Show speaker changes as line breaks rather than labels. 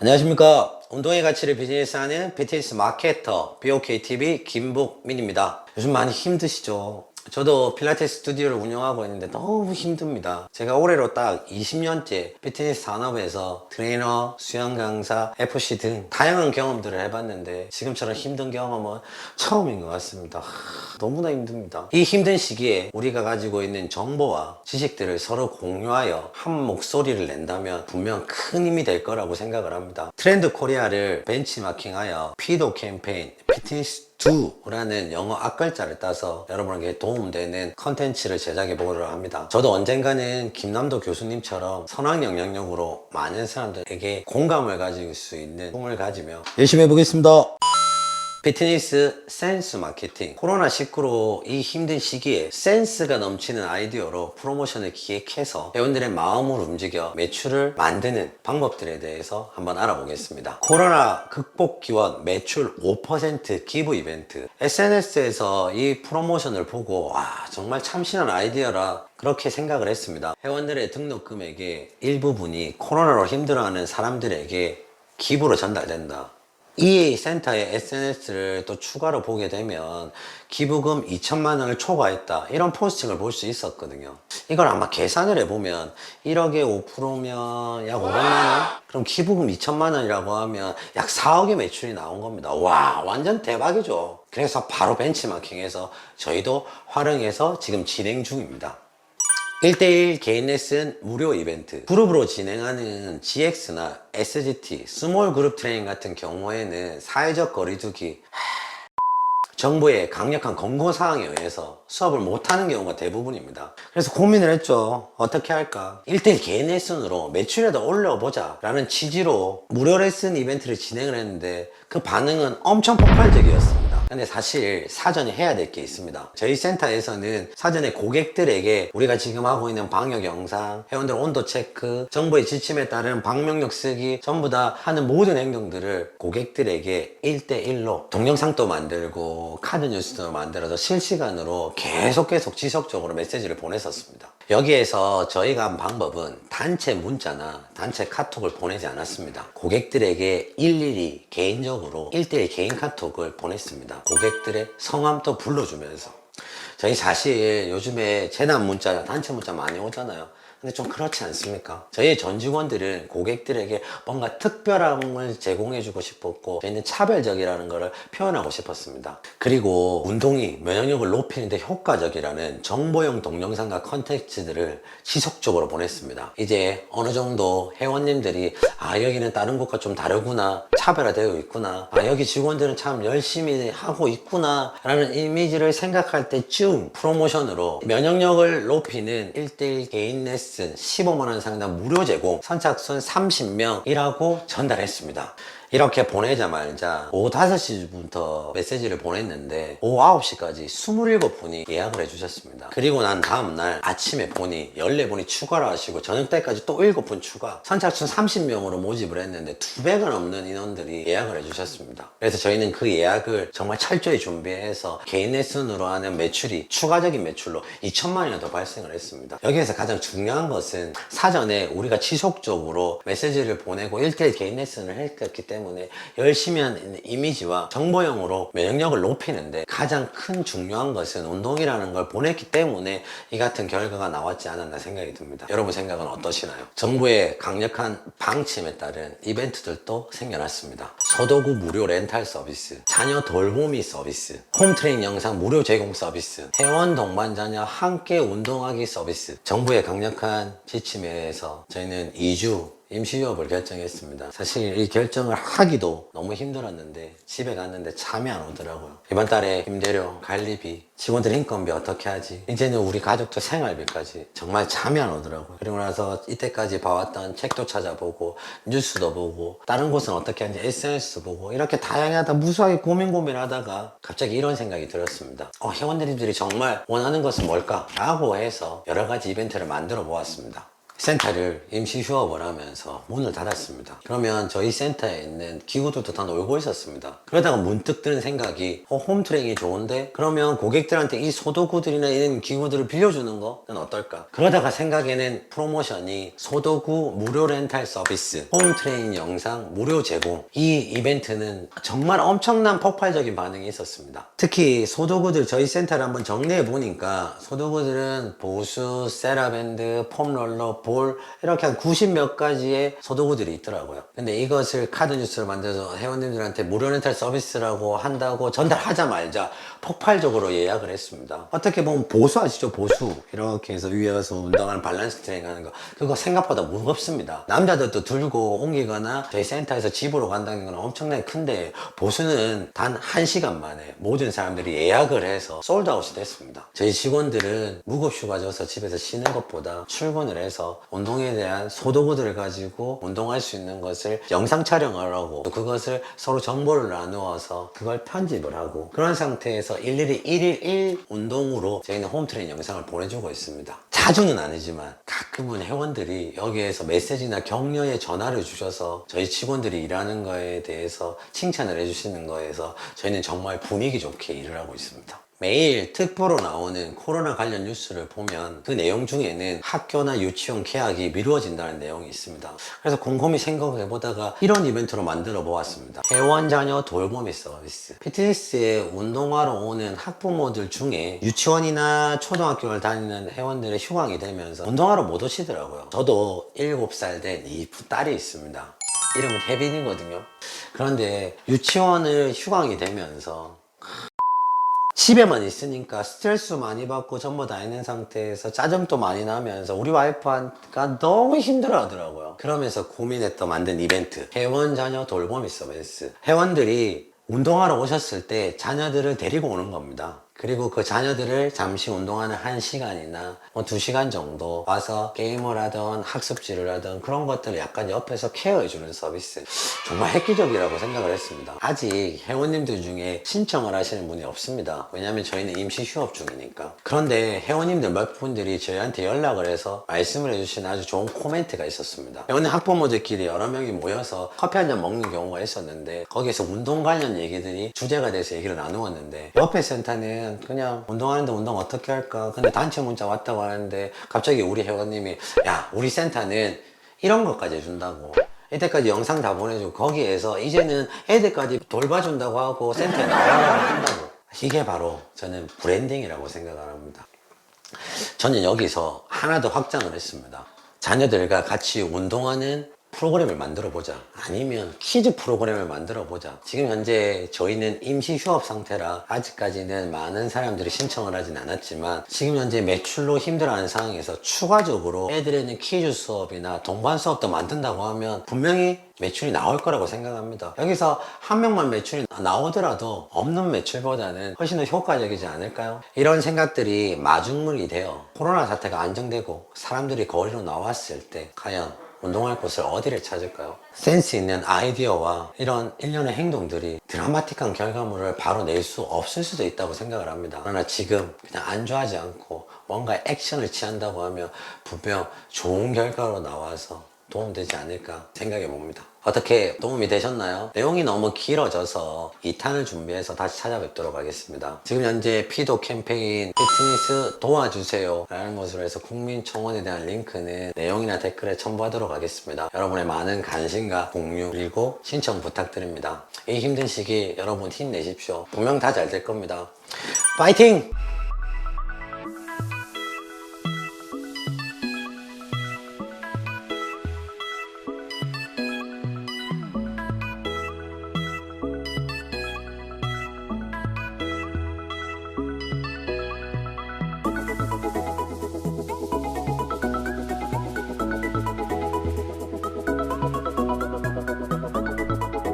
안녕하십니까. 운동의 가치를 비즈니스하는 피트니스 마케터 BOKTV 김복민입니다. 요즘 많이 힘드시죠? 저도 필라테스 스튜디오를 운영하고 있는데 너무 힘듭니다. 제가 올해로 딱 20년째 피트니스 산업에서 트레이너, 수영 강사, FC 등 다양한 경험들을 해봤는데 지금처럼 힘든 경험은 처음인 것 같습니다. 너무나 힘듭니다. 이 힘든 시기에 우리가 가지고 있는 정보와 지식들을 서로 공유하여 한 목소리를 낸다면 분명 큰 힘이 될 거라고 생각을 합니다. 트렌드 코리아를 벤치마킹하여 피도 캠페인 피트니스 2라는 영어 앞글자를 따서 여러분에게 도움되는 컨텐츠를 제작해 보려고 합니다. 저도 언젠가는 김남도 교수님처럼 선악 영향력으로 많은 사람들에게 공감을 가질 수 있는 꿈을 가지며 열심히 해보겠습니다. 피트니스 센스 마케팅. 코로나19로 이 힘든 시기에 센스가 넘치는 아이디어로 프로모션을 기획해서 회원들의 마음을 움직여 매출을 만드는 방법들에 대해서 한번 알아보겠습니다. 코로나 극복 기원 매출 5% 기부 이벤트. SNS에서 이 프로모션을 보고 와, 정말 참신한 아이디어라 그렇게 생각을 했습니다. 회원들의 등록 금액의 일부분이 코로나로 힘들어하는 사람들에게 기부로 전달된다. 이 센터의 SNS를 또 추가로 보게 되면 기부금 2천만 원을 초과했다 이런 포스팅을 볼 수 있었거든요. 이걸 아마 계산을 해보면 1억에 5%면 약 500만 원? 그럼 기부금 2천만 원이라고 하면 약 4억의 매출이 나온 겁니다. 와, 완전 대박이죠. 그래서 바로 벤치마킹해서 저희도 활용해서 지금 진행 중입니다. 1대1 개인 레슨 무료 이벤트. 그룹으로 진행하는 GX나 SGT, 스몰 그룹 트레이닝 같은 경우에는 사회적 거리두기, 정부의 강력한 권고사항에 의해서 수업을 못하는 경우가 대부분입니다. 그래서 고민을 했죠. 어떻게 할까? 1대1 개인 레슨으로 매출이라도 올려보자 라는 취지로 무료 레슨 이벤트를 진행을 했는데 그 반응은 엄청 폭발적이었습니다. 근데 사실 사전에 해야 될 게 있습니다. 저희 센터에서는 사전에 고객들에게 우리가 지금 하고 있는 방역 영상, 회원들 온도 체크, 정부의 지침에 따른 방명록 쓰기 전부 다 하는 모든 행동들을 고객들에게 1대1로 동영상도 만들고 카드 뉴스도 만들어서 실시간으로 계속 지속적으로 메시지를 보냈었습니다. 여기에서 저희가 한 방법은 단체 문자나 단체 카톡을 보내지 않았습니다. 고객들에게 일일이 개인적으로 1대1 개인 카톡을 보냈습니다. 고객들의 성함도 불러주면서. 저희 사실 요즘에 재난 문자, 단체 문자 많이 오잖아요. 근데 좀 그렇지 않습니까? 저희 전 직원들은 고객들에게 뭔가 특별함을 제공해주고 싶었고 저희는 차별적이라는 것을 표현하고 싶었습니다. 그리고 운동이 면역력을 높이는데 효과적이라는 정보용 동영상과 컨텐츠들을 지속적으로 보냈습니다. 이제 어느 정도 회원님들이 아, 여기는 다른 곳과 좀 다르구나, 차별화되어 있구나, 아, 여기 직원들은 참 열심히 하고 있구나 라는 이미지를 생각할 때쯤 프로모션으로 면역력을 높이는 1대1 개인 레슨 15만원 상당 무료 제공, 선착순 30명이라고 전달했습니다. 이렇게 보내자마자 오후 5시부터 메시지를 보냈는데 오후 9시까지 27분이 예약을 해주셨습니다. 그리고 난 다음날 아침에 보니 14분이 추가를 하시고 저녁 때까지 또 7분 추가, 선착순 30명으로 모집을 했는데 2배가 넘는 인원들이 예약을 해주셨습니다. 그래서 저희는 그 예약을 정말 철저히 준비해서 개인 레슨으로 하는 매출이 추가적인 매출로 2천만 원이나 더 발생을 했습니다. 여기에서 가장 중요한 것은 사전에 우리가 지속적으로 메시지를 보내고 1대1 개인 레슨을 했기 때문에 열심히 하는 이미지와 정보용으로 면역력을 높이는데 가장 큰 중요한 것은 운동이라는 걸 보냈기 때문에 이 같은 결과가 나왔지 않았나 생각이 듭니다. 여러분 생각은 어떠시나요? 정부의 강력한 방침에 따른 이벤트들도 생겨났습니다. 소도구 무료 렌탈 서비스, 자녀 돌보미 서비스, 홈트레이닝 영상 무료 제공 서비스, 회원 동반 자녀 함께 운동하기 서비스. 정부의 강력한 지침에 의해서 저희는 2주 임시휴업을 결정했습니다. 사실 이 결정을 하기도 너무 힘들었는데 집에 갔는데 잠이 안 오더라고요. 이번 달에 임대료, 관리비, 직원들 인건비 어떻게 하지? 이제는 우리 가족도 생활비까지 정말 잠이 안 오더라고요. 그리고 나서 이때까지 봐왔던 책도 찾아보고 뉴스도 보고 다른 곳은 어떻게 하는지 SNS 보고 이렇게 다양하다 무수하게 고민하다가 갑자기 이런 생각이 들었습니다. 회원들이 정말 원하는 것은 뭘까? 라고 해서 여러 가지 이벤트를 만들어 보았습니다. 센터를 임시 휴업을 하면서 문을 닫았습니다. 그러면 저희 센터에 있는 기구들도 다 놀고 있었습니다. 그러다가 문득 드는 생각이 홈트레이닝이 좋은데 그러면 고객들한테 이 소도구들이나 이런 기구들을 빌려주는 거는 어떨까? 그러다가 생각에는 프로모션이 소도구 무료 렌탈 서비스, 홈트레이닝 영상 무료 제공, 이 이벤트는 정말 엄청난 폭발적인 반응이 있었습니다. 특히 소도구들 저희 센터를 한번 정리해 보니까 소도구들은 보수, 세라밴드, 폼롤러, 볼 이렇게 한 90 몇 가지의 소도구들이 있더라고요. 근데 이것을 카드 뉴스를 만들어서 회원님들한테 무료 렌탈 서비스라고 한다고 전달하자마자 폭발적으로 예약을 했습니다. 어떻게 보면 보수 아시죠? 보수 이렇게 해서 위에서 운동하는 밸런스 트레이닝 하는 거 그거 생각보다 무겁습니다. 남자들도 들고 옮기거나 저희 센터에서 집으로 간다는 건 엄청나게 큰데 보수는 단 1시간 만에 모든 사람들이 예약을 해서 솔드아웃이 됐습니다. 저희 직원들은 무급휴가 져서 집에서 쉬는 것보다 출근을 해서 운동에 대한 소도구들을 가지고 운동할 수 있는 것을 영상 촬영을 하고 또 그것을 서로 정보를 나누어서 그걸 편집을 하고 그런 상태에서 일일이 1일 1 운동으로 저희는 홈트레이닝 영상을 보내주고 있습니다. 자주는 아니지만 가끔은 회원들이 여기에서 메시지나 격려의 전화를 주셔서 저희 직원들이 일하는 거에 대해서 칭찬을 해주시는 거에서 저희는 정말 분위기 좋게 일을 하고 있습니다. 매일 특보로 나오는 코로나 관련 뉴스를 보면 그 내용 중에는 학교나 유치원 개학이 미루어진다는 내용이 있습니다. 그래서 곰곰이 생각해 보다가 이런 이벤트로 만들어 보았습니다. 회원 자녀 돌보미 서비스. 피트니스에 운동하러 오는 학부모들 중에 유치원이나 초등학교를 다니는 회원들의 휴강이 되면서 운동하러 못 오시더라고요. 저도 7살 된 이쁜 딸이 있습니다. 이름은 혜빈이거든요. 그런데 유치원을 휴강이 되면서 집에만 있으니까 스트레스 많이 받고 전부 다 있는 상태에서 짜증도 많이 나면서 우리 와이프가 너무 힘들어 하더라고요. 그러면서 고민했던 만든 이벤트 회원 자녀 돌보미 서비스. 회원들이 운동하러 오셨을 때 자녀들을 데리고 오는 겁니다. 그리고 그 자녀들을 잠시 운동하는 1시간이나 2시간 정도 와서 게임을 하던 학습지를 하던 그런 것들을 약간 옆에서 케어해주는 서비스. 정말 획기적이라고 생각을 했습니다. 아직 회원님들 중에 신청을 하시는 분이 없습니다. 왜냐하면 저희는 임시 휴업 중이니까. 그런데 회원님들 몇 분들이 저희한테 연락을 해서 말씀을 해주신 아주 좋은 코멘트가 있었습니다. 회원님 학부모들끼리 여러 명이 모여서 커피 한 잔 먹는 경우가 있었는데 거기에서 운동 관련 얘기들이 주제가 돼서 얘기를 나누었는데 옆에 센터는 그냥 운동하는데 운동 어떻게 할까? 근데 단체 문자 왔다고 하는데 갑자기 우리 회원님이 야 우리 센터는 이런 것까지 해준다고 이때까지 영상 다 보내주고 거기에서 이제는 애들까지 돌봐준다고 하고 센터에 나가라고 한다고. 이게 바로 저는 브랜딩이라고 생각을 합니다. 저는 여기서 하나 더 확장을 했습니다. 자녀들과 같이 운동하는 프로그램을 만들어 보자, 아니면 퀴즈 프로그램을 만들어 보자. 지금 현재 저희는 임시 휴업 상태라 아직까지는 많은 사람들이 신청을 하진 않았지만 지금 현재 매출로 힘들어하는 상황에서 추가적으로 애들에는 퀴즈 수업이나 동반 수업도 만든다고 하면 분명히 매출이 나올 거라고 생각합니다. 여기서 한 명만 매출이 나오더라도 없는 매출보다는 훨씬 더 효과적이지 않을까요? 이런 생각들이 마중물이 되어 코로나 사태가 안정되고 사람들이 거리로 나왔을 때 과연 운동할 곳을 어디를 찾을까요? 센스 있는 아이디어와 이런 일련의 행동들이 드라마틱한 결과물을 바로 낼 수 없을 수도 있다고 생각을 합니다. 그러나 지금 그냥 안주하지 않고 뭔가 액션을 취한다고 하면 분명 좋은 결과로 나와서 도움되지 않을까 생각해 봅니다. 어떻게 도움이 되셨나요? 내용이 너무 길어져서 2탄을 준비해서 다시 찾아뵙도록 하겠습니다. 지금 현재 피도 캠페인 피트니스 도와주세요 라는 것으로 해서 국민청원에 대한 링크는 내용이나 댓글에 첨부하도록 하겠습니다. 여러분의 많은 관심과 공유 그리고 신청 부탁드립니다. 이 힘든 시기 여러분 힘내십시오. 분명 다 잘 될 겁니다. 파이팅!